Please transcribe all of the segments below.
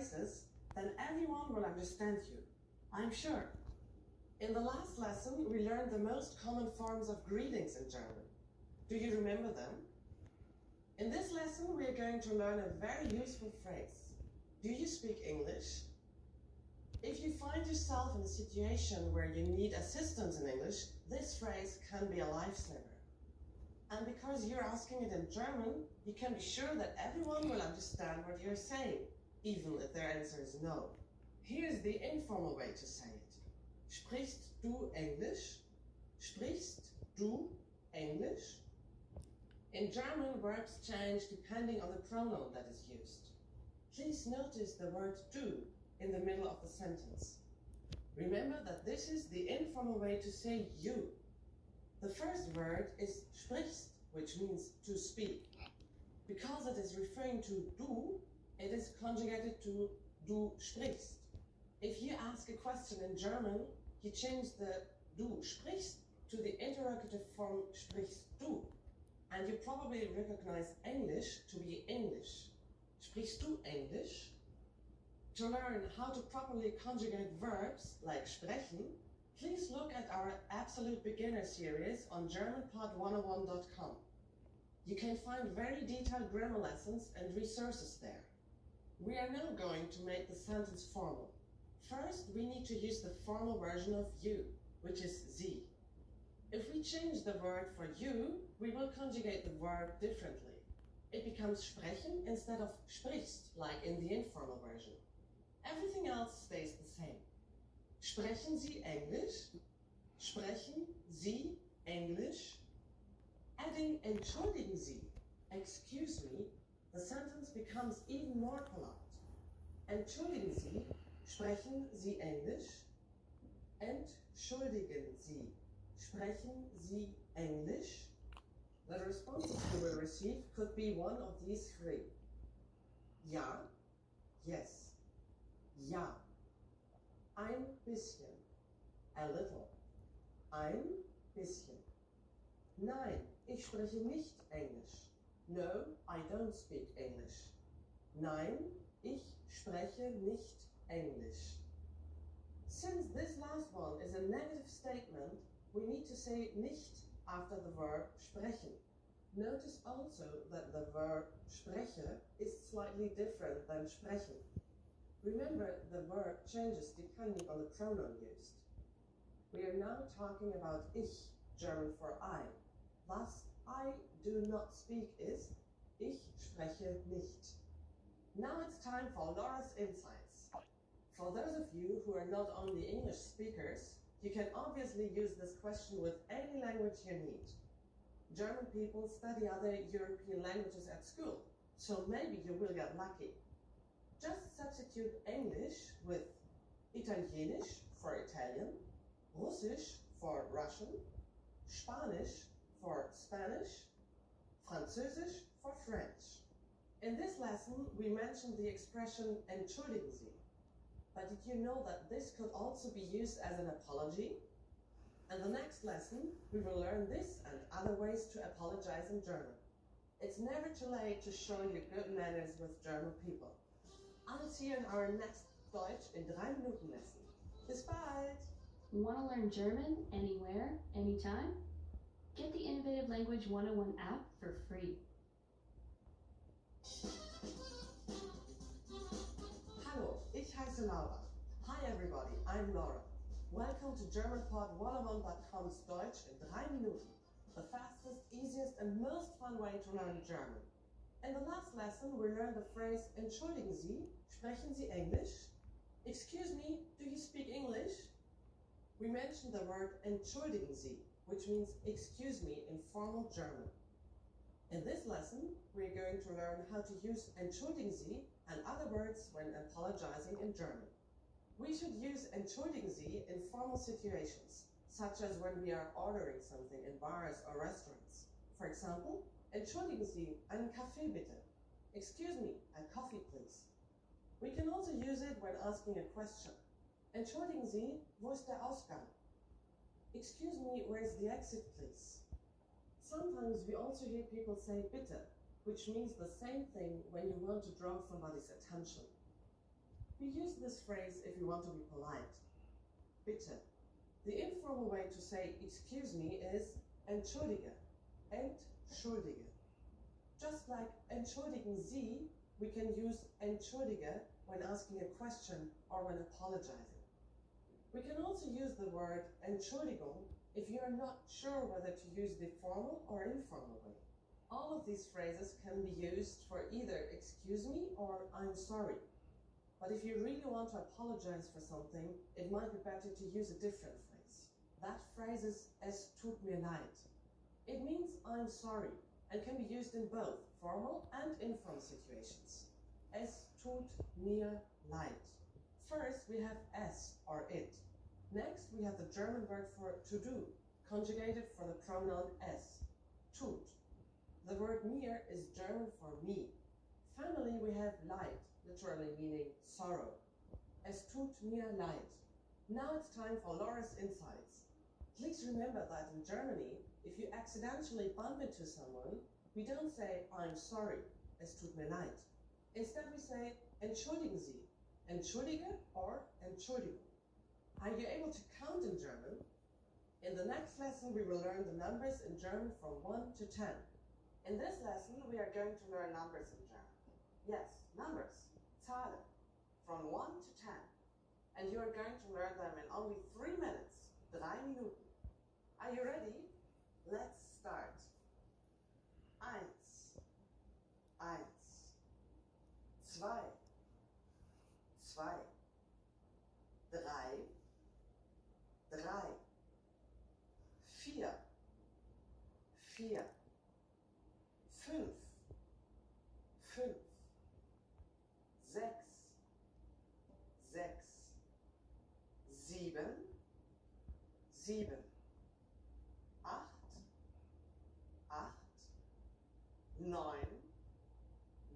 phrases, then everyone will understand you, I'm sure. In the last lesson, we learned the most common forms of greetings in German. Do you remember them? In this lesson, we are going to learn a very useful phrase. Do you speak English? If you find yourself in a situation where you need assistance in English, this phrase can be a lifesaver. And because you're asking it in German, you can be sure that everyone will understand what you're saying, even if their answer is no. Here's the informal way to say it. Sprichst du Englisch? Sprichst du Englisch? In German, verbs change depending on the pronoun that is used. Please notice the word du in the middle of the sentence. Remember that this is the informal way to say you. The first word is sprichst, which means to speak. Because it is referring to du, it is conjugated to du sprichst. If you ask a question in German, you change the du sprichst to the interrogative form sprichst du. And you probably recognize English to be English. Sprichst du Englisch? To learn how to properly conjugate verbs like sprechen, please look at our Absolute Beginner series on GermanPod101.com. You can find very detailed grammar lessons and resources there. We are now going to make the sentence formal. First, we need to use the formal version of you, which is Sie. If we change the word for you, we will conjugate the verb differently. It becomes sprechen instead of sprichst, like in the informal version. Everything else stays the same. Sprechen Sie Englisch? Sprechen Sie Englisch? Adding entschuldigen Sie, excuse me, the sentence becomes even more polite. Entschuldigen Sie, sprechen Sie Englisch? Entschuldigen Sie, sprechen Sie Englisch? The responses you will receive could be one of these three. Ja, yes. Ja. Ein bisschen. A little. Ein bisschen. Nein, ich spreche nicht Englisch. No, I don't speak English. Nein, ich spreche nicht Englisch. Since this last one is a negative statement, we need to say nicht after the verb sprechen. Notice also that the verb spreche is slightly different than sprechen. Remember, the verb changes depending on the pronoun used. We are now talking about ich, German for I. Thus, I do not speak is ich spreche nicht. Now it's time for Laura's insights. For those of you who are not only English speakers, you can obviously use this question with any language you need. German people study other European languages at school, so maybe you will get lucky. Just substitute English with Italienisch for Italian, Russisch for Russian, Spanish for Spanish, Französisch for French. In this lesson, we mentioned the expression entschuldigen Sie. But did you know that this could also be used as an apology? In the next lesson, we will learn this and other ways to apologize in German. It's never too late to show your good manners with German people. I'll see you in our next Deutsch in 3 Minuten lesson. Bis bald! Want to learn German anywhere, anytime? Get the Innovative Language 101 app for free. Hallo, ich heiße Laura. Hi everybody, I'm Laura. Welcome to GermanPod101.com's Deutsch in 3 Minuten, the fastest, easiest and most fun way to learn German. In the last lesson, we learned the phrase entschuldigen Sie, sprechen Sie Englisch? Excuse me, do you speak English? We mentioned the word entschuldigen Sie, which means excuse me in formal German. In this lesson, we are going to learn how to use entschuldigen Sie and other words when apologizing in German. We should use entschuldigen Sie in formal situations, such as when we are ordering something in bars or restaurants. For example, entschuldigen Sie, einen Kaffee bitte. Excuse me, a coffee please. We can also use it when asking a question. Entschuldigen Sie, wo ist der Ausgang? Excuse me, where's the exit please? Sometimes we also hear people say bitte, which means the same thing when you want to draw somebody's attention. We use this phrase if we want to be polite. Bitte. The informal way to say excuse me is entschuldige. Entschuldige. Just like entschuldigen Sie, we can use entschuldige when asking a question or when apologizing. We can also use the word Entschuldigung if you are not sure whether to use the formal or informal way. All of these phrases can be used for either excuse me or I'm sorry. But if you really want to apologize for something, it might be better to use a different phrase. That phrase is es tut mir leid. It means I'm sorry and can be used in both formal and informal situations. Es tut mir leid. First, we have es or it. Next, we have the German word for to do, conjugated for the pronoun es, tut. The word mir is German for me. Finally, we have leid, literally meaning sorrow. Es tut mir leid. Now it's time for Laura's insights. Please remember that in Germany, if you accidentally bump into someone, we don't say I'm sorry, es tut mir leid. Instead, we say entschuldigen Sie, entschuldige or Entschuldigung. Are you able to count in German? In the next lesson, we will learn the numbers in German from 1 to 10. In this lesson, we are going to learn numbers in German. Yes, numbers, Zahlen, from 1 to 10. And you are going to learn them in only 3 minutes, 3 Minuten. Are you ready? Let's start. Eins, eins. Zwei, zwei. Drei, drei. Vier, vier. Fünf, fünf. Sechs, sechs. Sieben, sieben. Acht, acht. Neun,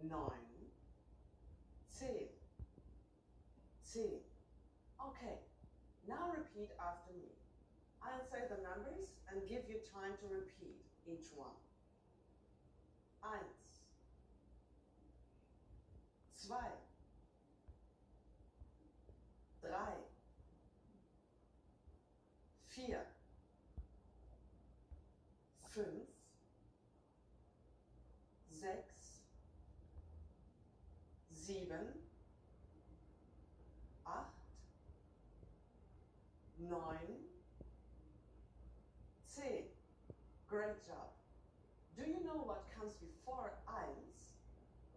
neun. 10, 10. Okay, now repeat after me. I'll say the numbers and give you time to repeat each one. Eins, zwei, drei, vier, fünf, sechs, sieben, acht, neun, 10. Great job. Do you know what comes before eins?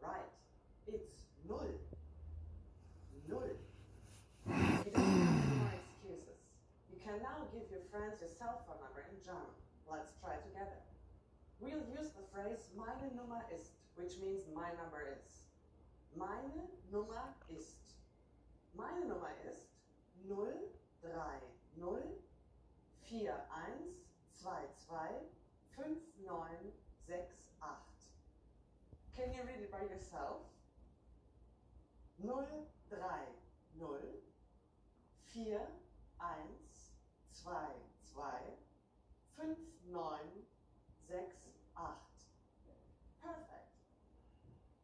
Right, it's null. Null. You don't have any more excuses. You can now give your friends your cell phone number in German. Let's try together. We'll use the phrase meine Nummer ist, which means my number is. Meine Nummer ist. Meine Nummer ist 03041225968. Can you read it by yourself? 03041225968. Perfect.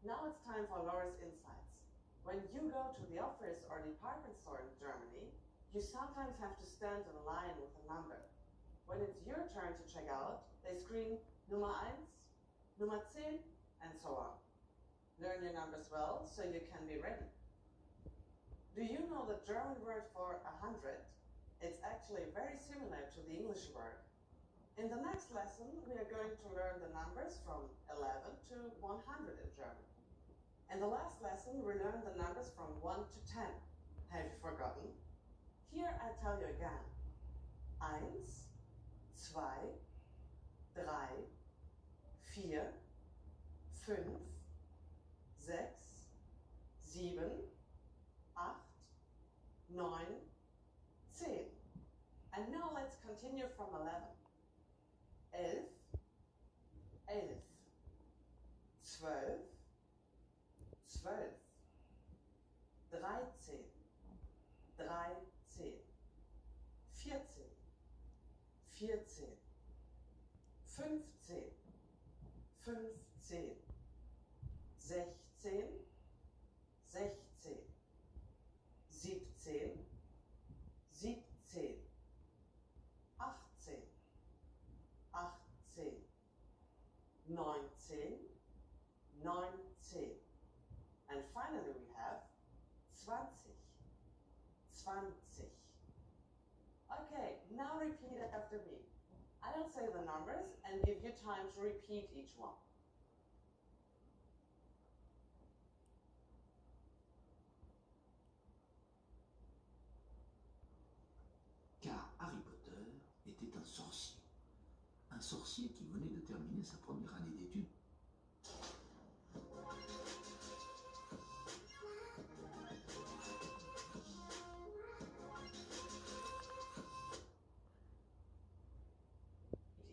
Now it's time for Laura's insights. When you go to the office or department store in Germany, you sometimes have to stand in line with a number. When it's your turn to check out, they scream Nummer 1, Nummer 10, and so on. Learn your numbers well so you can be ready. Do you know the German word for 100? It's actually very similar to the English word. In the next lesson, we are going to learn the numbers from 11 to 100 in German. In the last lesson, we learned the numbers from 1 to 10. Have you forgotten? Here I tell you again. 1, 2, 3, 4, 5, 6, 7, 8, 9, 10. And now let's continue from 11. 11, 11. 12, 12. 13, 13. 14, 14. 15, 15. 16, 16. 20. 20. Okay, now repeat it after me. I don't say the numbers and give you time to repeat each one. Car Harry Potter était un sorcier. Un sorcier qui venait de terminer sa première année d'études.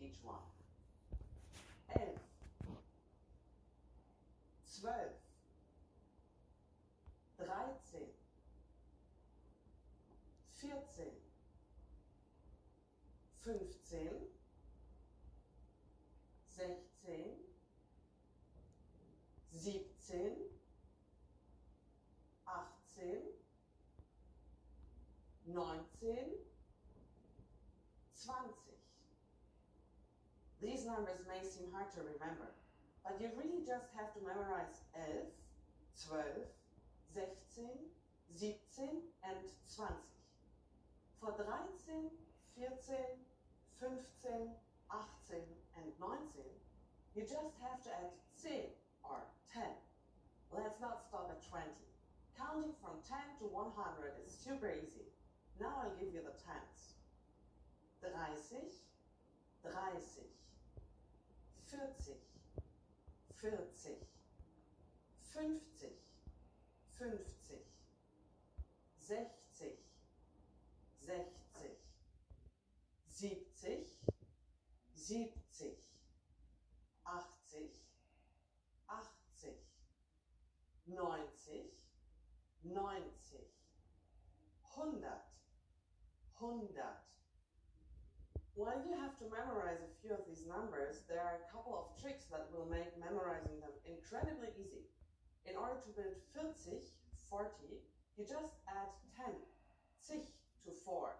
Each one. 11, 12, 13, 14, 15, 16, 17, 18, 19, 20. These numbers may seem hard to remember, but you really just have to memorize 11, 12, 16, 17 and 20. For 13, 14, 15, 18 and 19, you just have to add 10 or 10. Let's not stop at 20. Counting from 10 to 100 is super easy. Now I'll give you the tens. 30, 30, 40, 40, 50, 50, 60, 60, 70, 70, 80, 80, 90, 90, 100, 100. While you have to memorize a few of these numbers, there are a couple of tricks that will make memorizing them incredibly easy. In order to build 40, 40, you just add 10, 10 to 4,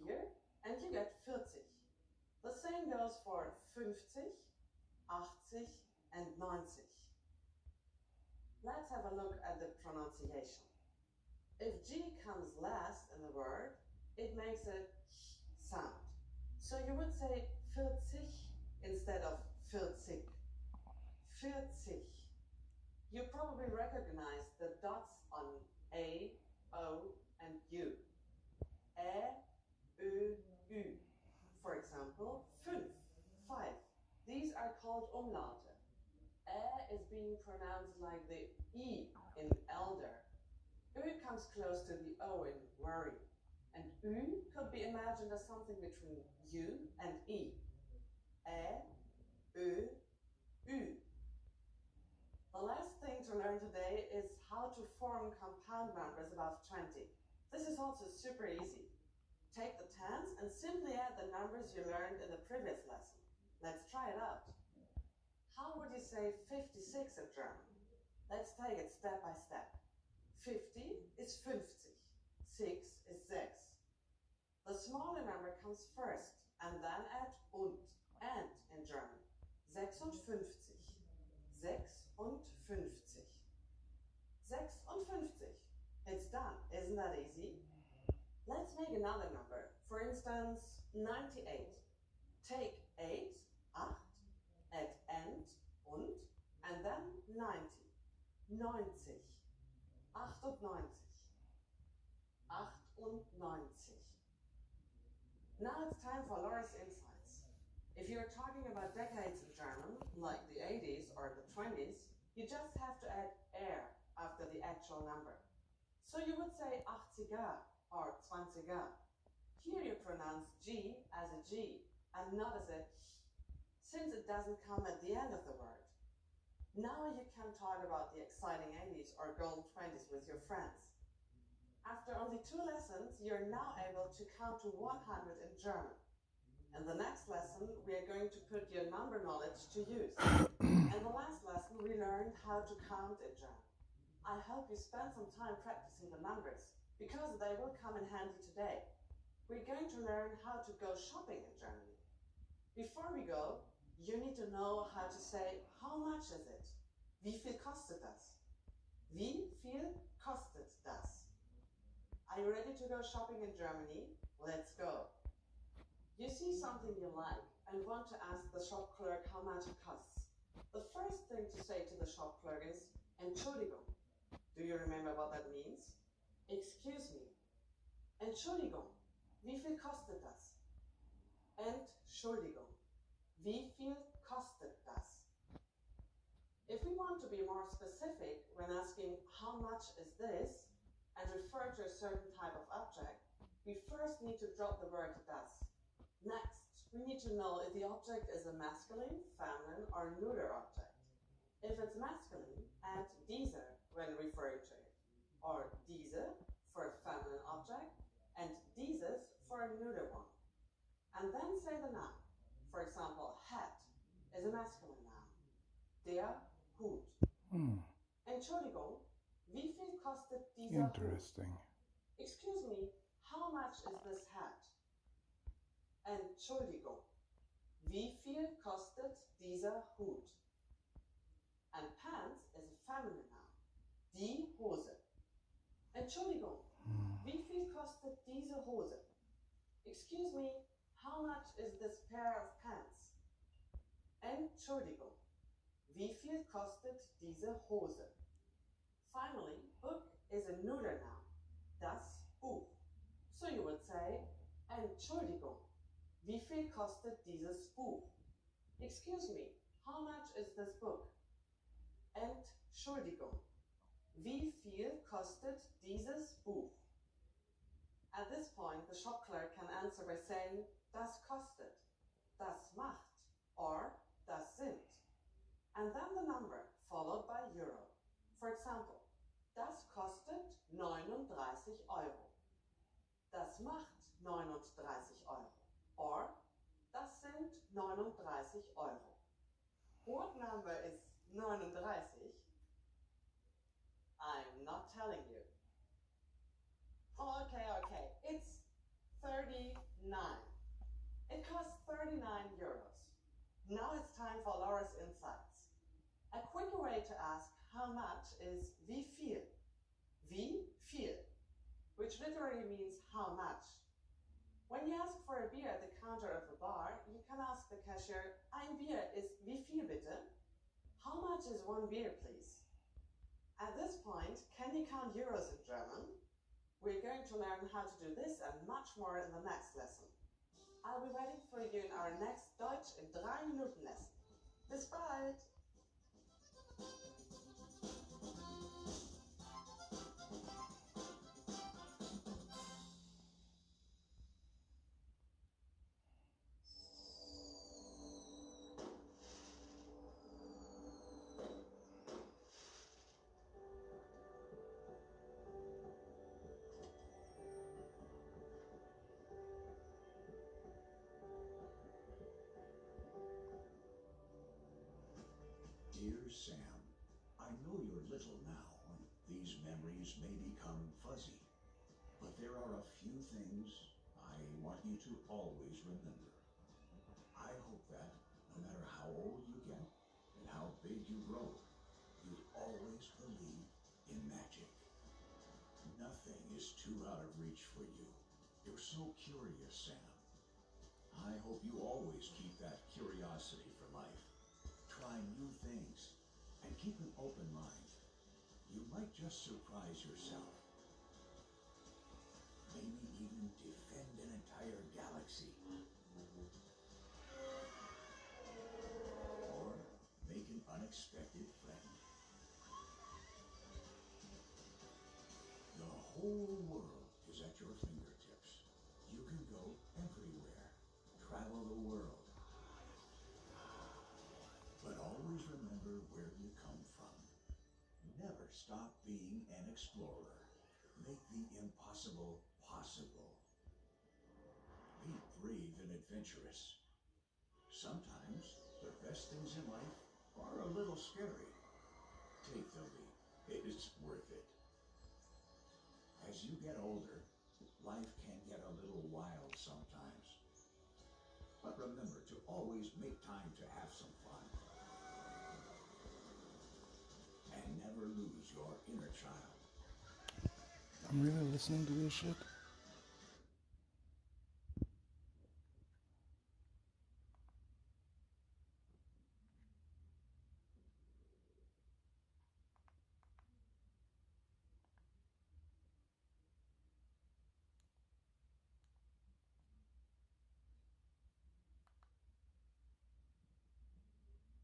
4, and you get 40. The same goes for 50, 80, and 90. Let's have a look at the pronunciation. If G comes last in the word, it makes a h sound. So you would say 40 instead of 40. 40. You probably recognize the dots on A, O, and U. E, Ö, Ü. For example, 5, 5. These are called umlaute. E is being pronounced like the E in elder. Ö comes close to the O in worry. And Ü could be imagined as something between U and E. E, Ö, Ü. The last thing to learn today is how to form compound numbers above 20. This is also super easy. Take the tens and simply add the numbers you learned in the previous lesson. Let's try it out. How would you say 56 in German? Let's take it step by step. 50 is 50. 6 is 6. The smaller number comes first and then add and in German. 56. 56. 56. It's done. Isn't that easy? Let's make another number. For instance, 98. Take 8, 8, add and then 90. 90. 98. 98. Now it's time for Laura's insights. If you're talking about decades in German, like the 80s or the 20s, you just have to add er after the actual number. So you would say 80er or 20er. Here you pronounce G as a G and not as a h, since it doesn't come at the end of the word. Now you can talk about the exciting 80s or golden 20s with your friends. After only 2 lessons, you're now able to count to 100 in German. In the next lesson, we are going to put your number knowledge to use. In the last lesson, we learned how to count in German. I hope you spend some time practicing the numbers, because they will come in handy today. We're going to learn how to go shopping in Germany. Before we go, you need to know how to say, how much is it? Wie viel kostet das? Wie viel kostet das? you ready to go shopping in Germany? Let's go. You see something you like and want to ask the shop clerk how much it costs. The first thing to say to the shop clerk is Entschuldigung. Do you remember what that means? Excuse me. Entschuldigung. Wie viel kostet das? Entschuldigung. Wie viel kostet das? If we want to be more specific when asking how much is this and refer to a certain type of object, we first need to drop the word das. Next, we need to know if the object is a masculine, feminine, or neuter object. If it's masculine, add dieser when referring to it, or diese for a feminine object, and dieses for a neuter one. And then say the noun. For example, hat is a masculine noun. Der Hut. Entschuldigung, wie viel kostet dieser Hut? Interesting. Excuse me, how much is this hat? Entschuldigung, wie viel kostet dieser Hut? And pants is a feminine noun. Die Hose. Entschuldigung, wie viel kostet diese Hose? Excuse me, how much is this pair of pants? Entschuldigung, wie viel kostet diese Hose? Finally, book is a neuter noun. Das Buch. So you would say, Entschuldigung, wie viel kostet dieses Buch? Excuse me, how much is this book? Entschuldigung, wie viel kostet dieses Buch? At this point, the shop clerk can answer by saying, das kostet, das macht, or das sind. And then the number, followed by euro. For example, das kostet 39 Euro. Das macht 39 Euro. Or, das sind 39 Euro. What number is 39? I'm not telling you. Okay. It's 39. It costs 39 euros. Now it's time for Laura's insights. A quicker way to ask how much is wie viel. Wie viel, which literally means how much. When you ask for a beer at the counter of a bar, you can ask the cashier, ein Bier ist wie viel bitte? How much is one beer, please? At this point, can you count euros in German? We're going to learn how to do this and much more in the next lesson. I'll be waiting for you in our next Deutsch in 3 Minuten lesson. Bis bald! Dear Sam, I know you're little now, and these memories may become fuzzy, but there are a few things I want you to always remember. I hope that, no matter how old you get and how big you grow, you always believe in magic. Nothing is too out of reach for you. You're so curious, Sam. I hope you always keep that curiosity for life. Try new things and keep an open mind. You might just surprise yourself. Maybe even defend an entire galaxy. Or make an unexpected friend. The whole world is at your fingertips. You can go everywhere, travel the world. But always remember where you come from. Never stop being an explorer. Make the impossible possible. Be brave and adventurous. Sometimes the best things in life are a little scary. Take the leap. It is worth it. As you get older, life can get a little wild sometimes. But remember to always make time to have some fun. And never lose your inner child. I'm really listening to this shit.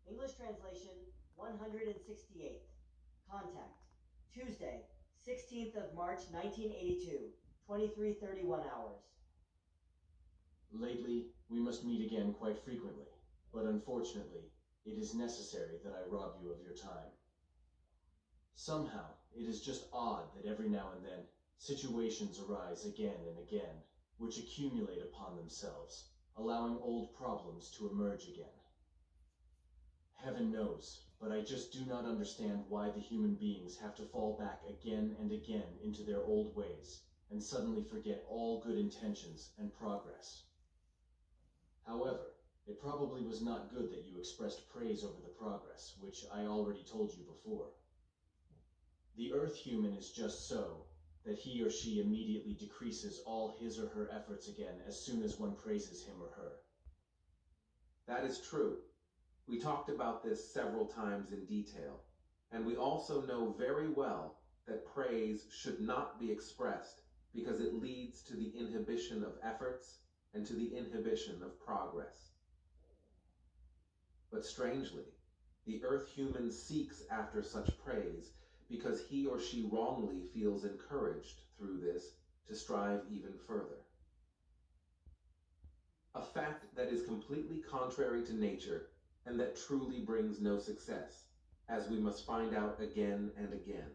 English translation 168. Contact. Tuesday, 16th of March 1982, 23:31 hours. Lately, we must meet again quite frequently, but unfortunately, it is necessary that I rob you of your time. Somehow, it is just odd that every now and then, situations arise again and again, which accumulate upon themselves, allowing old problems to emerge again. Heaven knows, but I just do not understand why the human beings have to fall back again and again into their old ways, and suddenly forget all good intentions and progress. However, it probably was not good that you expressed praise over the progress, which I already told you before. The Earth human is just so, that he or she immediately decreases all his or her efforts again as soon as one praises him or her. That is true. We talked about this several times in detail, and we also know very well that praise should not be expressed because it leads to the inhibition of efforts and to the inhibition of progress. But strangely, the Earth human seeks after such praise because he or she wrongly feels encouraged through this to strive even further. A fact that is completely contrary to nature and that truly brings no success, as we must find out again and again.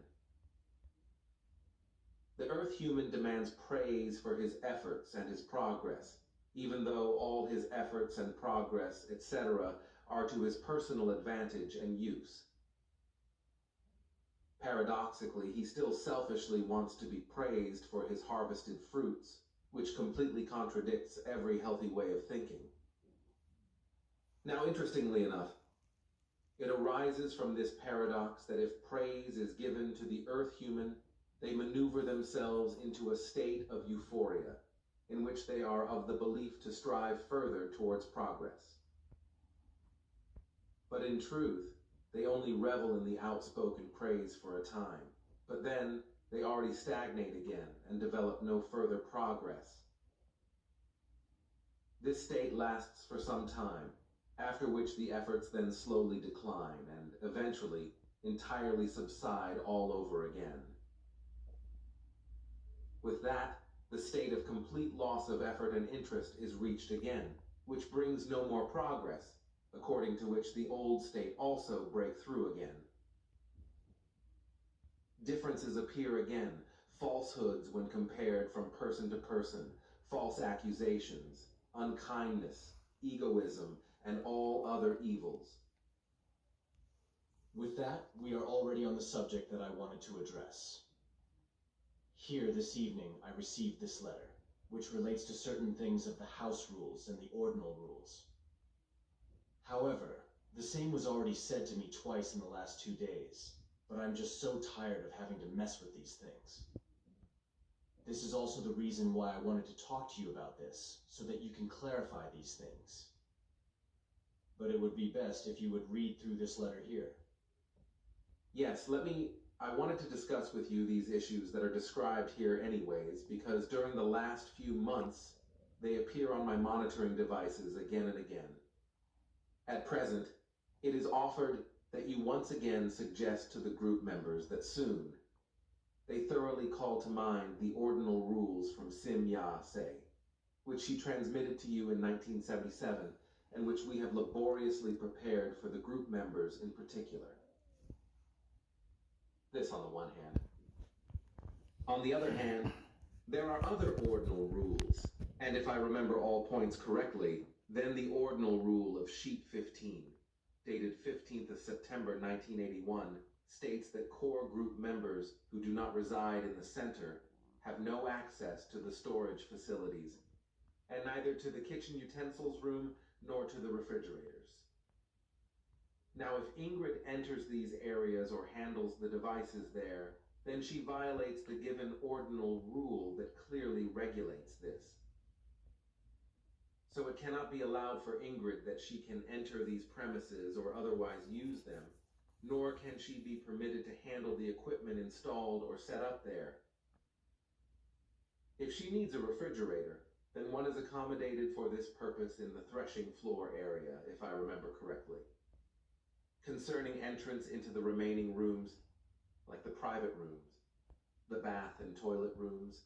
The Earth human demands praise for his efforts and his progress, even though all his efforts and progress, etc., are to his personal advantage and use. Paradoxically, he still selfishly wants to be praised for his harvested fruits, which completely contradicts every healthy way of thinking. Now, interestingly enough, it arises from this paradox that if praise is given to the Earth human, they maneuver themselves into a state of euphoria, in which they are of the belief to strive further towards progress. But in truth, they only revel in the outspoken praise for a time, but then they already stagnate again and develop no further progress. This state lasts for some time, after which the efforts then slowly decline and eventually entirely subside all over again. With that, the state of complete loss of effort and interest is reached again, which brings no more progress, according to which the old state also break through again. Differences appear again, falsehoods when compared from person to person, false accusations, unkindness, egoism, and all other evils. With that, we are already on the subject that I wanted to address. Here this evening I received this letter, which relates to certain things of the house rules and the ordinal rules. However, the same was already said to me twice in the last 2 days, but I'm just so tired of having to mess with these things. This is also the reason why I wanted to talk to you about this, so that you can clarify these things. But it would be best if you would read through this letter here. Yes, I wanted to discuss with you these issues that are described here anyways, because during the last few months, they appear on my monitoring devices again and again. At present, it is offered that you once again suggest to the group members that soon they thoroughly call to mind the ordinal rules from Sim Ya Se, which she transmitted to you in 1977, and which we have laboriously prepared for the group members in particular. This on the one hand. On the other hand, there are other ordinal rules, and if I remember all points correctly, then the ordinal rule of Sheet 15, dated 15th of September 1981, states that core group members who do not reside in the center have no access to the storage facilities, and neither to the kitchen utensils room nor to the refrigerators. Now, if Ingrid enters these areas or handles the devices there, then she violates the given ordinal cannot be allowed for Ingrid that she can enter these premises or otherwise use them, nor can she be permitted to handle the equipment installed or set up there. If she needs a refrigerator, then one is accommodated for this purpose in the threshing floor area, if I remember correctly. Concerning entrance into the remaining rooms, like the private rooms, the bath and toilet rooms,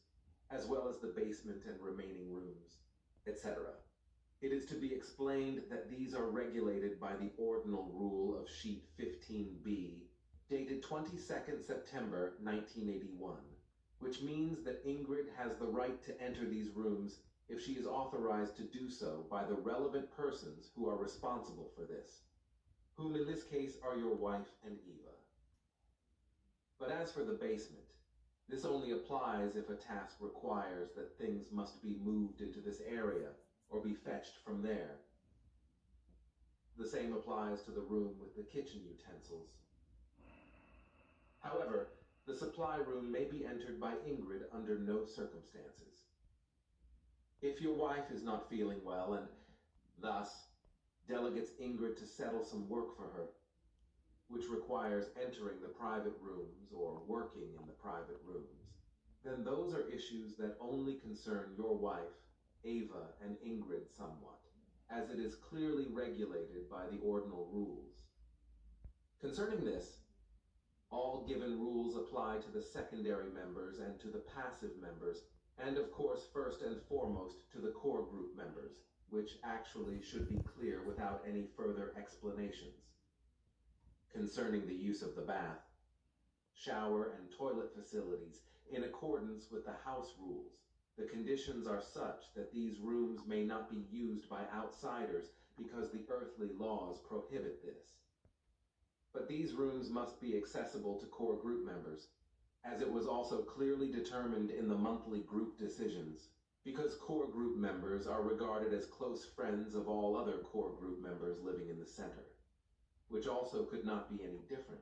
as well as the basement and remaining rooms, etc., it is to be explained that these are regulated by the Ordinal Rule of Sheet 15B, dated 22nd September 1981, which means that Ingrid has the right to enter these rooms if she is authorized to do so by the relevant persons who are responsible for this, whom in this case are your wife and Eva. But as for the basement, this only applies if a task requires that things must be moved into this area or be fetched from there. The same applies to the room with the kitchen utensils. However, the supply room may be entered by Ingrid under no circumstances. If your wife is not feeling well and thus delegates Ingrid to settle some work for her, which requires entering the private rooms or working in the private rooms, then those are issues that only concern your wife, Ava, and Ingrid somewhat, as it is clearly regulated by the Ordinal Rules. Concerning this, all given rules apply to the secondary members and to the passive members, and of course first and foremost to the core group members, which actually should be clear without any further explanations. Concerning the use of the bath, shower, and toilet facilities, in accordance with the house rules, the conditions are such that these rooms may not be used by outsiders because the earthly laws prohibit this. But these rooms must be accessible to core group members, as it was also clearly determined in the monthly group decisions, because core group members are regarded as close friends of all other core group members living in the center, which also could not be any different,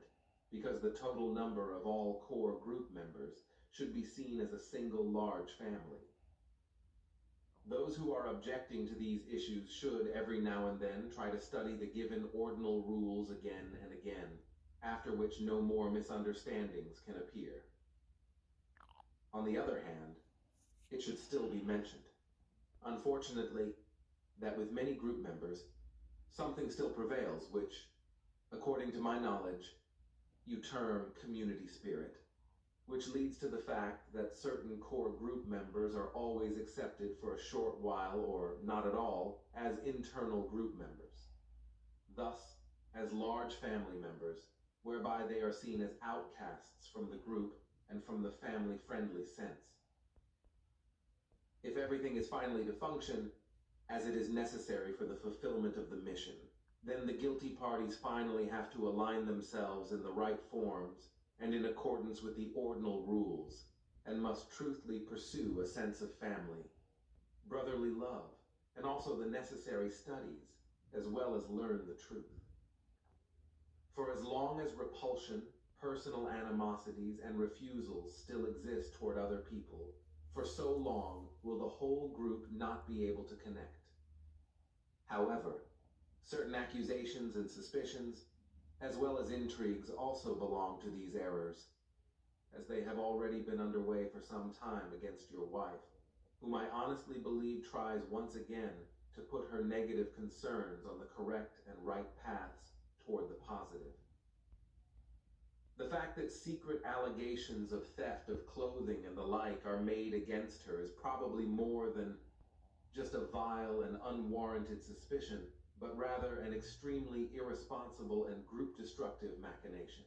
because the total number of all core group members should be seen as a single large family. Those who are objecting to these issues should every now and then try to study the given ordinal rules again and again, after which no more misunderstandings can appear. On the other hand, it should still be mentioned, unfortunately, that with many group members, something still prevails which, according to my knowledge, you term community spirit, which leads to the fact that certain core group members are always accepted for a short while or not at all as internal group members, thus as large family members, whereby they are seen as outcasts from the group and from the family-friendly sense. If everything is finally to function as it is necessary for the fulfillment of the mission, then the guilty parties finally have to align themselves in the right forms and in accordance with the ordinal rules, and must truthfully pursue a sense of family, brotherly love, and also the necessary studies, as well as learn the truth. For as long as repulsion, personal animosities, and refusals still exist toward other people, for so long will the whole group not be able to connect. However, certain accusations and suspicions, as well as intrigues, also belong to these errors, as they have already been underway for some time against your wife, whom I honestly believe tries once again to put her negative concerns on the correct and right paths toward the positive. The fact that secret allegations of theft of clothing and the like are made against her is probably more than just a vile and unwarranted suspicion, but rather an extremely irresponsible and group-destructive machination.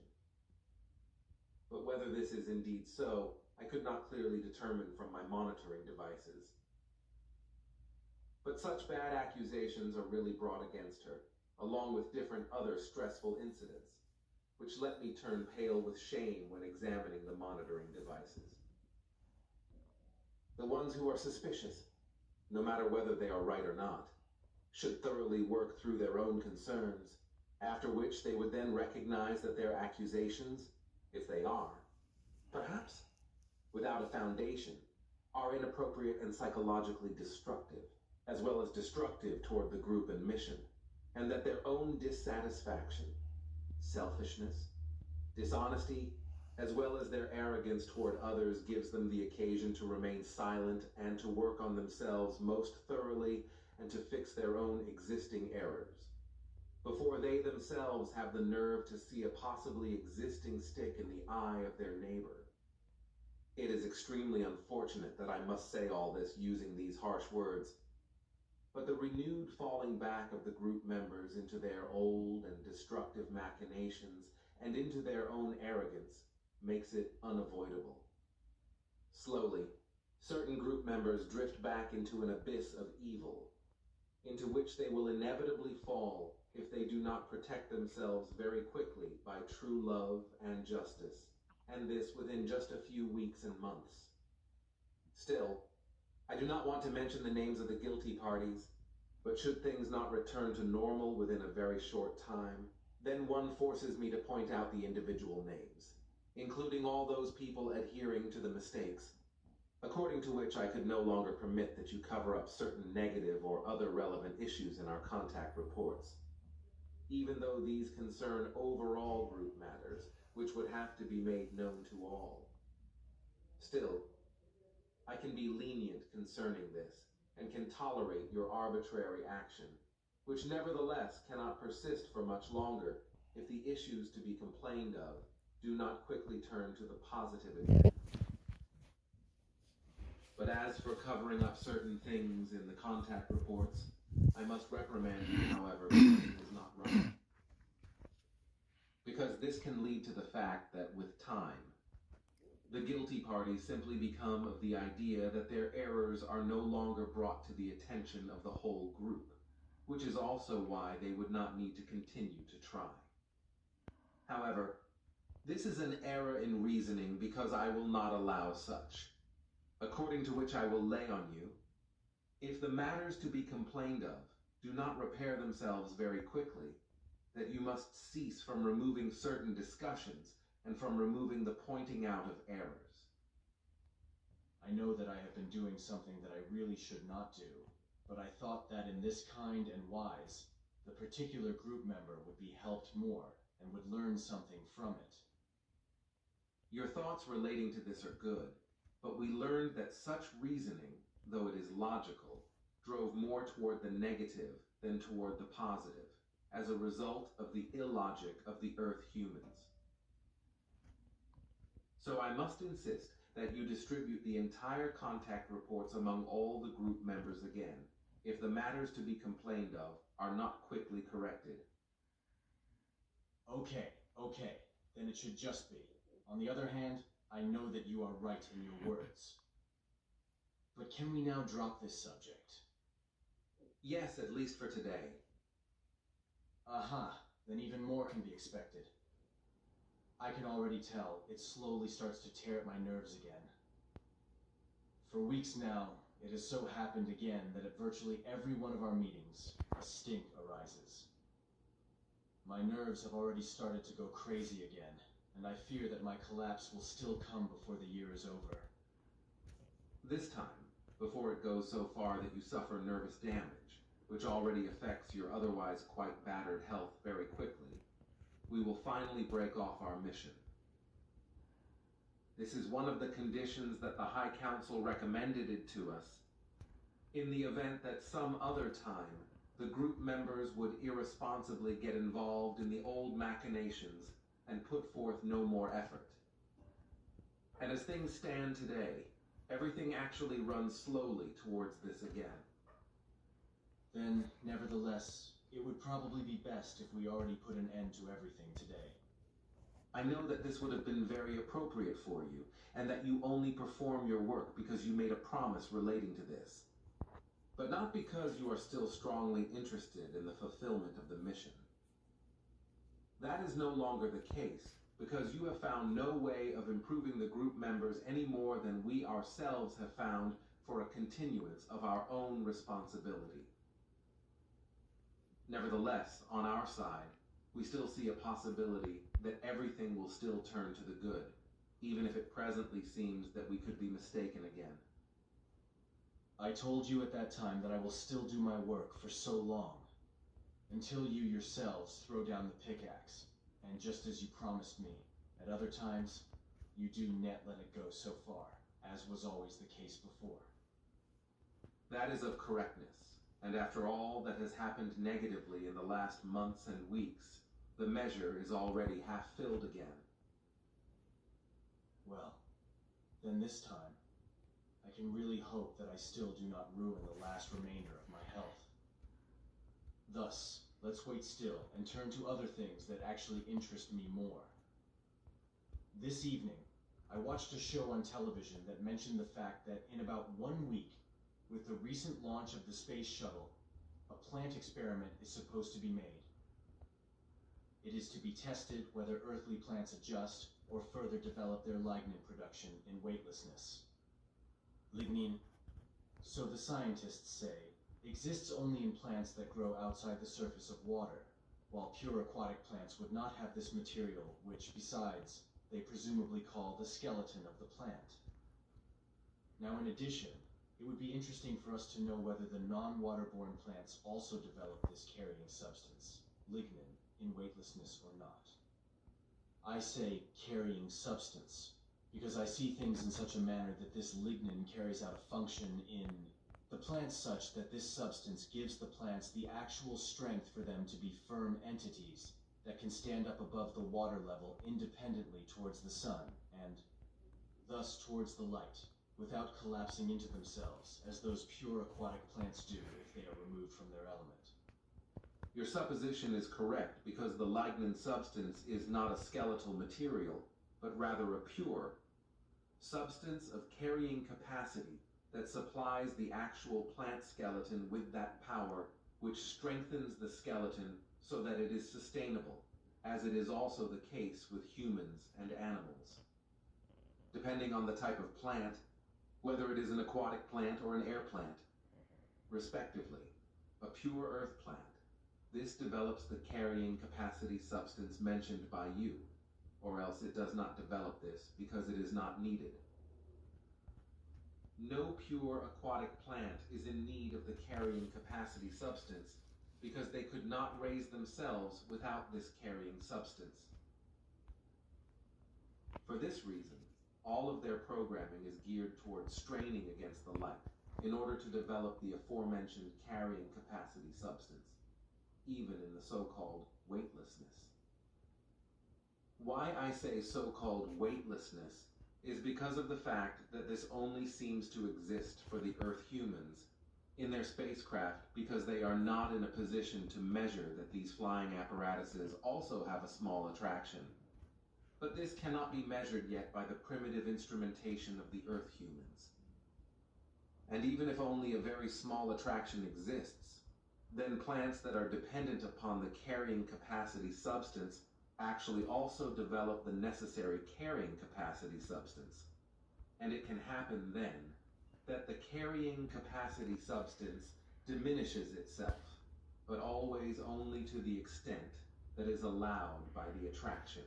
But whether this is indeed so, I could not clearly determine from my monitoring devices. But such bad accusations are really brought against her, along with different other stressful incidents, which let me turn pale with shame when examining the monitoring devices. The ones who are suspicious, no matter whether they are right or not, should thoroughly work through their own concerns, after which they would then recognize that their accusations, if they are, perhaps without a foundation, are inappropriate and psychologically destructive, as well as destructive toward the group and mission, and that their own dissatisfaction, selfishness, dishonesty, as well as their arrogance toward others gives them the occasion to remain silent and to work on themselves most thoroughly and to fix their own existing errors, before they themselves have the nerve to see a possibly existing stick in the eye of their neighbor. It is extremely unfortunate that I must say all this using these harsh words, but the renewed falling back of the group members into their old and destructive machinations and into their own arrogance makes it unavoidable. Slowly, certain group members drift back into an abyss of evil, into which they will inevitably fall if they do not protect themselves very quickly by true love and justice, and this within just a few weeks and months. Still, I do not want to mention the names of the guilty parties, but should things not return to normal within a very short time, then one forces me to point out the individual names, including all those people adhering to the mistakes, according to which I could no longer permit that you cover up certain negative or other relevant issues in our contact reports, even though these concern overall group matters, which would have to be made known to all. Still, I can be lenient concerning this, and can tolerate your arbitrary action, which nevertheless cannot persist for much longer if the issues to be complained of do not quickly turn to the positive again. But as for covering up certain things in the contact reports, I must reprimand you, however, because it is not right. Because this can lead to the fact that with time, the guilty parties simply become of the idea that their errors are no longer brought to the attention of the whole group, which is also why they would not need to continue to try. However, this is an error in reasoning because I will not allow such, according to which I will lay on you, if the matters to be complained of do not repair themselves very quickly, that you must cease from removing certain discussions and from removing the pointing out of errors. I know that I have been doing something that I really should not do, but I thought that in this kind and wise, the particular group member would be helped more and would learn something from it. Your thoughts relating to this are good, but we learned that such reasoning, though it is logical, drove more toward the negative than toward the positive, as a result of the illogic of the Earth humans. So I must insist that you distribute the entire contact reports among all the group members again, if the matters to be complained of are not quickly corrected. Okay, then it should just be. On the other hand, I know that you are right in your words. But can we now drop this subject? Yes, at least for today. Aha, then even more can be expected. I can already tell it slowly starts to tear at my nerves again. For weeks now, it has so happened again that at virtually every one of our meetings, a stink arises. My nerves have already started to go crazy again, and I fear that my collapse will still come before the year is over. This time, before it goes so far that you suffer nervous damage, which already affects your otherwise quite battered health very quickly, we will finally break off our mission. This is one of the conditions that the High Council recommended it to us, in the event that some other time the group members would irresponsibly get involved in the old machinations and put forth no more effort. And as things stand today, everything actually runs slowly towards this again. Then, nevertheless, it would probably be best if we already put an end to everything today. I know that this would have been very appropriate for you, and that you only perform your work because you made a promise relating to this. But not because you are still strongly interested in the fulfillment of the mission. That is no longer the case, because you have found no way of improving the group members any more than we ourselves have found for a continuance of our own responsibility. Nevertheless, on our side, we still see a possibility that everything will still turn to the good, even if it presently seems that we could be mistaken again. I told you at that time that I will still do my work for so long, until you yourselves throw down the pickaxe, and just as you promised me, at other times, you do net let it go so far, as was always the case before. That is of correctness, and after all that has happened negatively in the last months and weeks, the measure is already half filled again. Well, then this time, I can really hope that I still do not ruin the last remainder of my health. Thus, let's wait still and turn to other things that actually interest me more. This evening, I watched a show on television that mentioned the fact that in about 1 week, with the recent launch of the space shuttle, a plant experiment is supposed to be made. It is to be tested whether earthly plants adjust or further develop their lignin production in weightlessness. Lignin, so the scientists say, exists only in plants that grow outside the surface of water, while pure aquatic plants would not have this material, which, besides, they presumably call the skeleton of the plant. Now, in addition, it would be interesting for us to know whether the non-waterborne plants also develop this carrying substance, lignin, in weightlessness or not. I say carrying substance, because I see things in such a manner that this lignin carries out a function in the plants such that this substance gives the plants the actual strength for them to be firm entities that can stand up above the water level independently towards the sun, and thus towards the light, without collapsing into themselves, as those pure aquatic plants do if they are removed from their element. Your supposition is correct because the lignin substance is not a skeletal material, but rather a pure substance of carrying capacity that supplies the actual plant skeleton with that power which strengthens the skeleton so that it is sustainable, as it is also the case with humans and animals. Depending on the type of plant, whether it is an aquatic plant or an air plant, respectively, a pure earth plant, this develops the carrying capacity substance mentioned by you, or else it does not develop this because it is not needed. No pure aquatic plant is in need of the carrying capacity substance because they could not raise themselves without this carrying substance. For this reason, all of their programming is geared towards straining against the light in order to develop the aforementioned carrying capacity substance, even in the so-called weightlessness. Why I say so-called weightlessness is because of the fact that this only seems to exist for the Earth humans in their spacecraft because they are not in a position to measure that these flying apparatuses also have a small attraction. But this cannot be measured yet by the primitive instrumentation of the Earth humans. And even if only a very small attraction exists, then plants that are dependent upon the carrying capacity substance actually also develop the necessary carrying capacity substance. And it can happen then that the carrying capacity substance diminishes itself, but always only to the extent that is allowed by the attraction.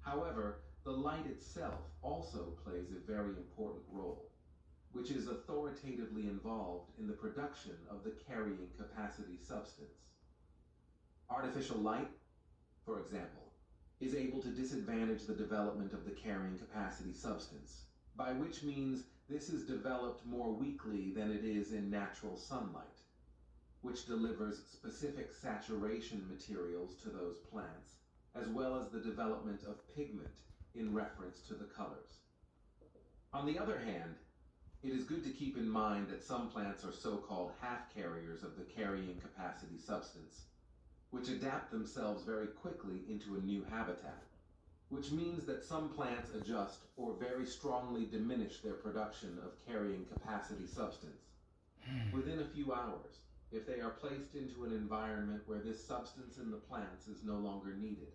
However, the light itself also plays a very important role, which is authoritatively involved in the production of the carrying capacity substance. Artificial light, for example, is able to disadvantage the development of the carrying capacity substance, by which means this is developed more weakly than it is in natural sunlight, which delivers specific saturation materials to those plants, as well as the development of pigment in reference to the colors. On the other hand, it is good to keep in mind that some plants are so-called half-carriers of the carrying capacity substance, which adapt themselves very quickly into a new habitat, which means that some plants adjust or very strongly diminish their production of carrying capacity substance within a few hours if they are placed into an environment where this substance in the plants is no longer needed.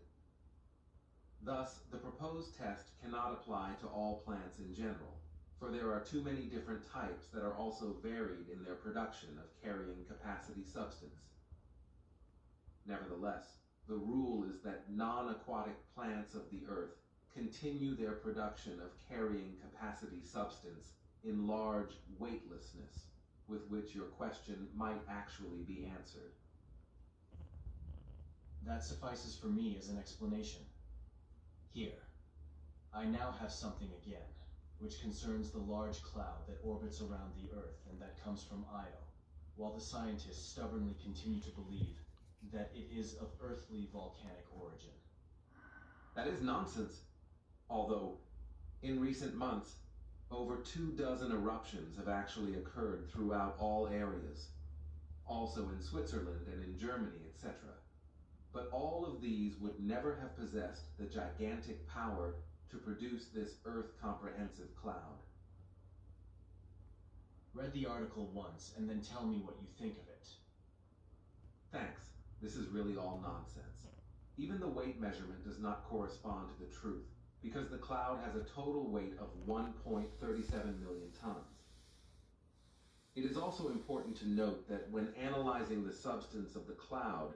Thus, the proposed test cannot apply to all plants in general, for there are too many different types that are also varied in their production of carrying capacity substance. Nevertheless, the rule is that non-aquatic plants of the Earth continue their production of carrying capacity substance in large weightlessness with which your question might actually be answered. That suffices for me as an explanation. Here, I now have something again, which concerns the large cloud that orbits around the Earth and that comes from Io, while the scientists stubbornly continue to believe that it is of earthly volcanic origin. That is nonsense. Although, in recent months, over 24 eruptions have actually occurred throughout all areas, also in Switzerland and in Germany, etc. But all of these would never have possessed the gigantic power to produce this Earth-comprehensive cloud. Read the article once and then tell me what you think of it. Thanks. This is really all nonsense. Even the weight measurement does not correspond to the truth, because the cloud has a total weight of 1.37 million tons. It is also important to note that when analyzing the substance of the cloud,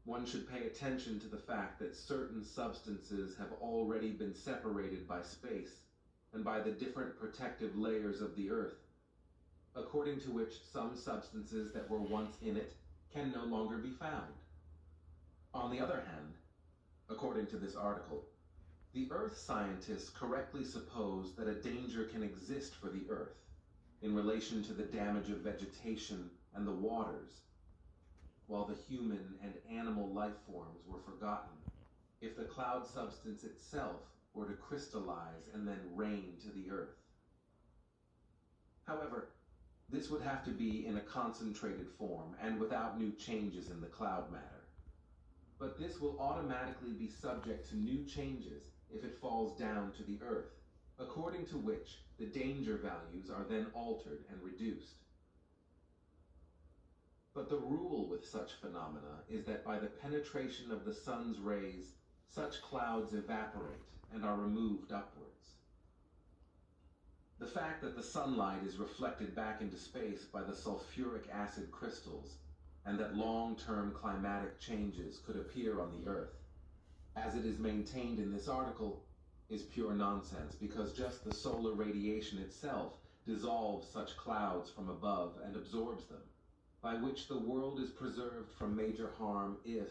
one should pay attention to the fact that certain substances have already been separated by space and by the different protective layers of the Earth, according to which some substances that were once in it can no longer be found. On the other hand, according to this article, the Earth scientists correctly suppose that a danger can exist for the Earth in relation to the damage of vegetation and the waters, while the human and animal life forms were forgotten if the cloud substance itself were to crystallize and then rain to the Earth. However, this would have to be in a concentrated form and without new changes in the cloud matter. But this will automatically be subject to new changes if it falls down to the Earth, according to which the danger values are then altered and reduced. But the rule with such phenomena is that by the penetration of the sun's rays, such clouds evaporate and are removed upwards. The fact that the sunlight is reflected back into space by the sulfuric acid crystals, and that long-term climatic changes could appear on the Earth, as it is maintained in this article, is pure nonsense, because just the solar radiation itself dissolves such clouds from above and absorbs them, by which the world is preserved from major harm if,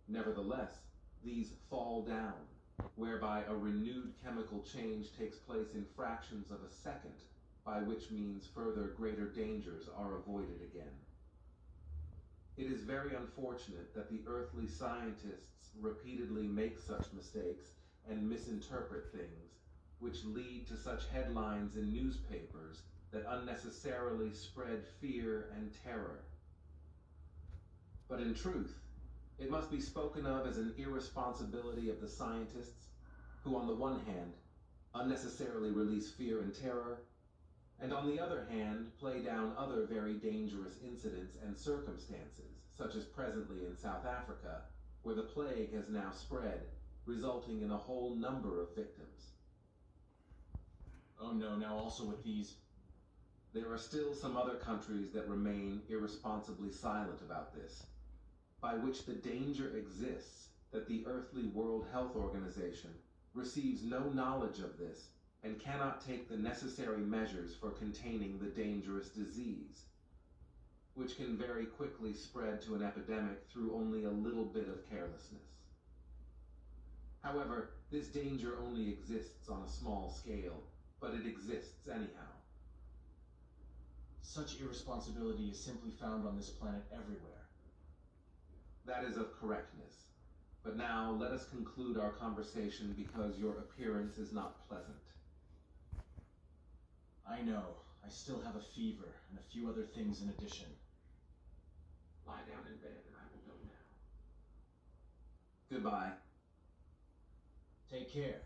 nevertheless, these fall down, whereby a renewed chemical change takes place in fractions of a second, by which means further greater dangers are avoided again. It is very unfortunate that the earthly scientists repeatedly make such mistakes and misinterpret things, which lead to such headlines in newspapers that unnecessarily spread fear and terror. But in truth, it must be spoken of as an irresponsibility of the scientists, who on the one hand unnecessarily release fear and terror, and on the other hand play down other very dangerous incidents and circumstances, such as presently in South Africa, where the plague has now spread, resulting in a whole number of victims. Oh no, now also with these... There are still some other countries that remain irresponsibly silent about this, by which the danger exists that the Earthly World Health Organization receives no knowledge of this and cannot take the necessary measures for containing the dangerous disease, which can very quickly spread to an epidemic through only a little bit of carelessness. However, this danger only exists on a small scale, but it exists anyhow. Such irresponsibility is simply found on this planet everywhere. That is of correctness. But now let us conclude our conversation, because your appearance is not pleasant. I know. I still have a fever and a few other things in addition. Lie down in bed and I will go now. Goodbye. Take care.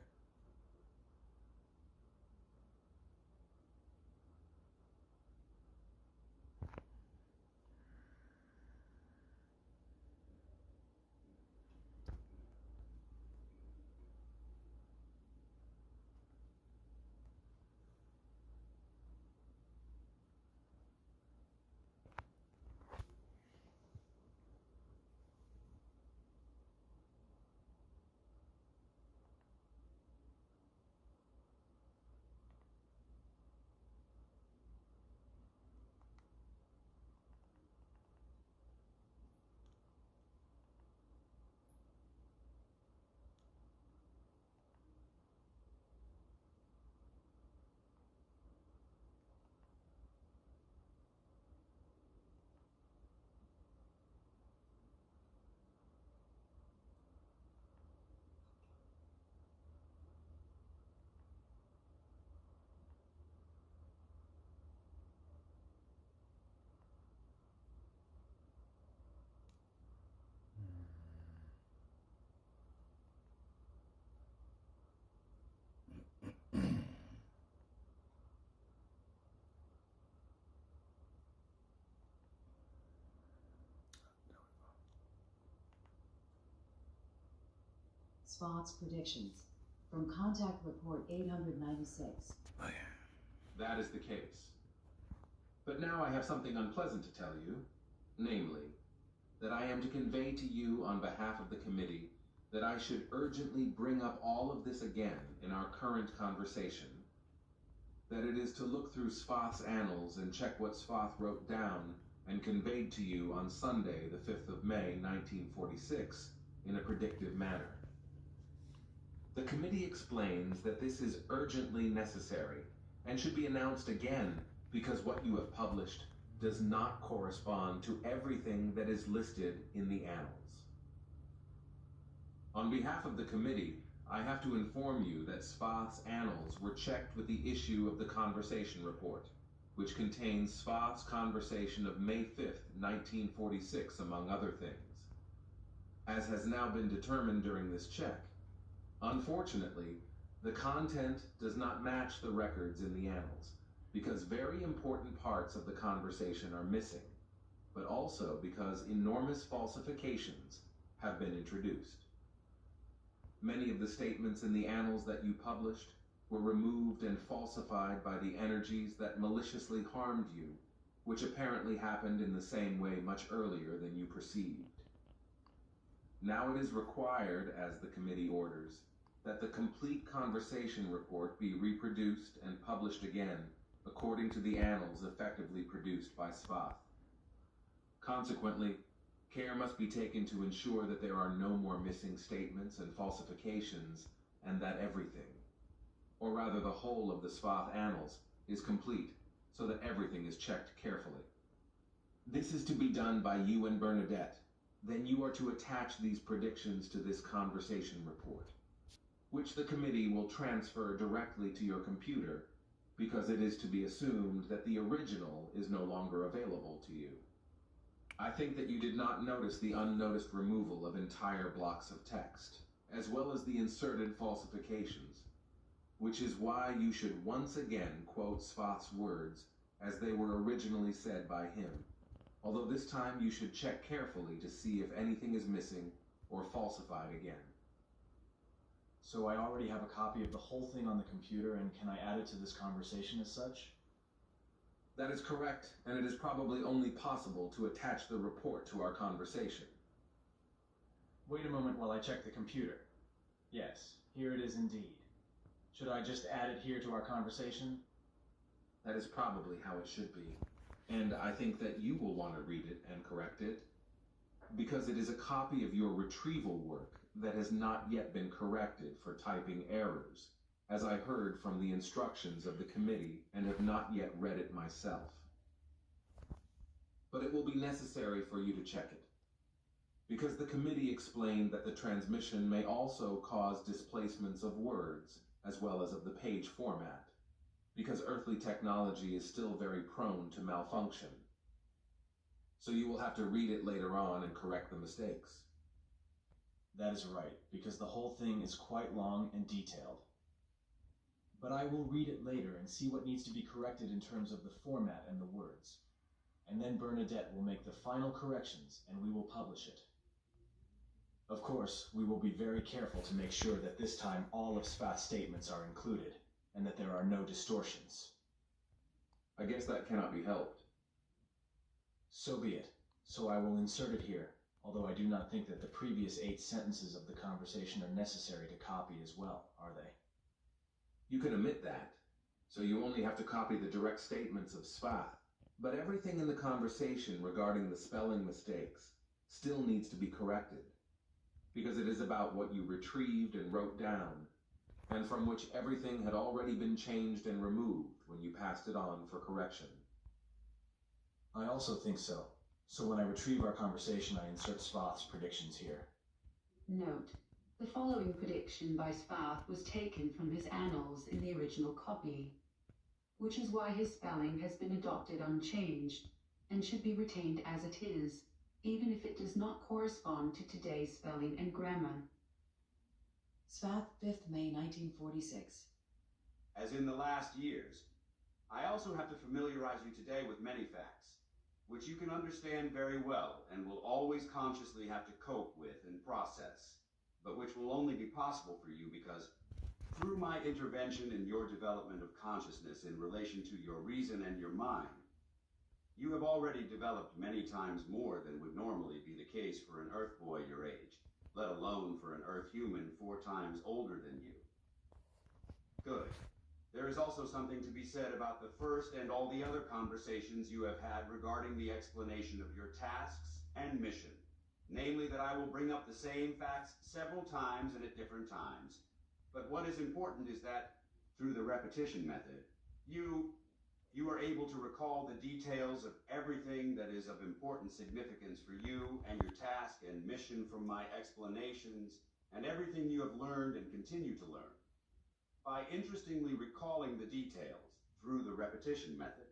Spots predictions from Contact Report 896. That is the case. But now I have something unpleasant to tell you, namely, that I am to convey to you on behalf of the committee that I should urgently bring up all of this again in our current conversation, that it is to look through Svath's annals and check what Svath wrote down and conveyed to you on Sunday, the 5th of May, 1946, in a predictive manner. The committee explains that this is urgently necessary and should be announced again because what you have published does not correspond to everything that is listed in the annals. On behalf of the committee, I have to inform you that Svath's annals were checked with the issue of the conversation report, which contains Svath's conversation of May 5th, 1946, among other things. As has now been determined during this check, unfortunately, the content does not match the records in the annals, because very important parts of the conversation are missing, but also because enormous falsifications have been introduced. Many of the statements in the annals that you published were removed and falsified by the energies that maliciously harmed you, which apparently happened in the same way much earlier than you perceived. Now it is required, as the committee orders, that the complete conversation report be reproduced and published again according to the annals effectively produced by Svath. Consequently, care must be taken to ensure that there are no more missing statements and falsifications, and that everything, or rather the whole of the Svath annals, is complete, so that everything is checked carefully. This is to be done by you and Bernadette. Then you are to attach these predictions to this conversation report, which the committee will transfer directly to your computer, because it is to be assumed that the original is no longer available to you. I think that you did not notice the unnoticed removal of entire blocks of text, as well as the inserted falsifications, which is why you should once again quote Svath's words as they were originally said by him, although this time you should check carefully to see if anything is missing or falsified again. So I already have a copy of the whole thing on the computer, and can I add it to this conversation as such? That is correct, and it is probably only possible to attach the report to our conversation. Wait a moment while I check the computer. Yes, here it is indeed. Should I just add it here to our conversation? That is probably how it should be. And I think that you will want to read it and correct it, because it is a copy of your retrieval work that has not yet been corrected for typing errors, as I heard from the instructions of the committee and have not yet read it myself. But it will be necessary for you to check it, because the committee explained that the transmission may also cause displacements of words, as well as of the page format, because earthly technology is still very prone to malfunction. So you will have to read it later on and correct the mistakes. That is right, because the whole thing is quite long and detailed. But I will read it later and see what needs to be corrected in terms of the format and the words. And then Bernadette will make the final corrections and we will publish it. Of course, we will be very careful to make sure that this time all of Svath's statements are included and that there are no distortions. I guess that cannot be helped. So be it. So I will insert it here, although I do not think that the previous 8 sentences of the conversation are necessary to copy as well, are they? You can omit that, so you only have to copy the direct statements of Svath. But everything in the conversation regarding the spelling mistakes still needs to be corrected, because it is about what you retrieved and wrote down, and from which everything had already been changed and removed when you passed it on for correction. I also think so. So when I retrieve our conversation, I insert Svath's predictions here. Note: the following prediction by Svath was taken from his annals in the original copy, which is why his spelling has been adopted unchanged and should be retained as it is, even if it does not correspond to today's spelling and grammar. Svath, 5th May 1946. As in the last years, I also have to familiarize you today with many facts, which you can understand very well and will always consciously have to cope with and process, but which will only be possible for you because through my intervention in your development of consciousness in relation to your reason and your mind, you have already developed many times more than would normally be the case for an Earth boy your age, let alone for an Earth human 4 times older than you. Good. There is also something to be said about the first and all the other conversations you have had regarding the explanation of your tasks and mission. Namely, that I will bring up the same facts several times and at different times. But what is important is that, through the repetition method, you are able to recall the details of everything that is of important significance for you and your task and mission from my explanations and everything you have learned and continue to learn. By interestingly recalling the details through the repetition method.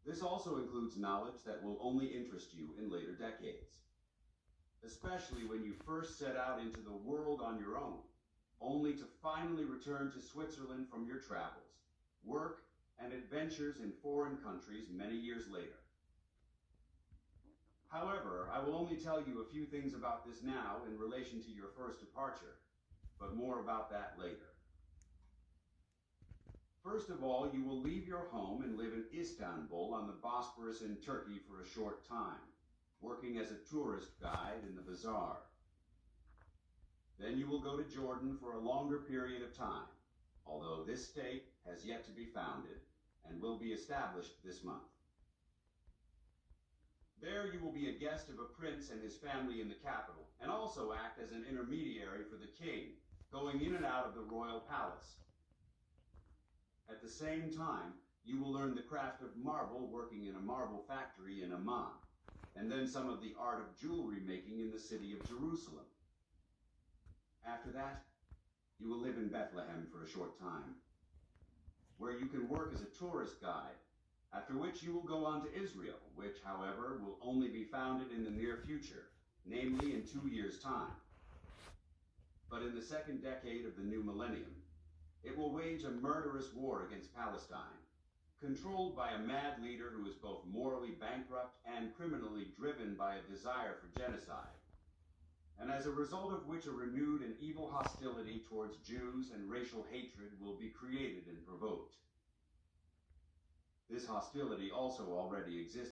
This also includes knowledge that will only interest you in later decades, especially when you first set out into the world on your own, only to finally return to Switzerland from your travels, work, and adventures in foreign countries many years later. However, I will only tell you a few things about this now in relation to your first departure, but more about that later. First of all, you will leave your home and live in Istanbul on the Bosporus in Turkey for a short time, working as a tourist guide in the bazaar. Then you will go to Jordan for a longer period of time, although this state has yet to be founded and will be established this month. There you will be a guest of a prince and his family in the capital, and also act as an intermediary for the king, going in and out of the royal palace. At the same time, you will learn the craft of marble working in a marble factory in Amman, and then some of the art of jewelry making in the city of Jerusalem. After that, you will live in Bethlehem for a short time, where you can work as a tourist guide, after which you will go on to Israel, which, however, will only be founded in the near future, namely in 2 years' time. But in the second decade of the new millennium, it will wage a murderous war against Palestine, controlled by a mad leader who is both morally bankrupt and criminally driven by a desire for genocide, and as a result of which a renewed and evil hostility towards Jews and racial hatred will be created and provoked. This hostility also already exists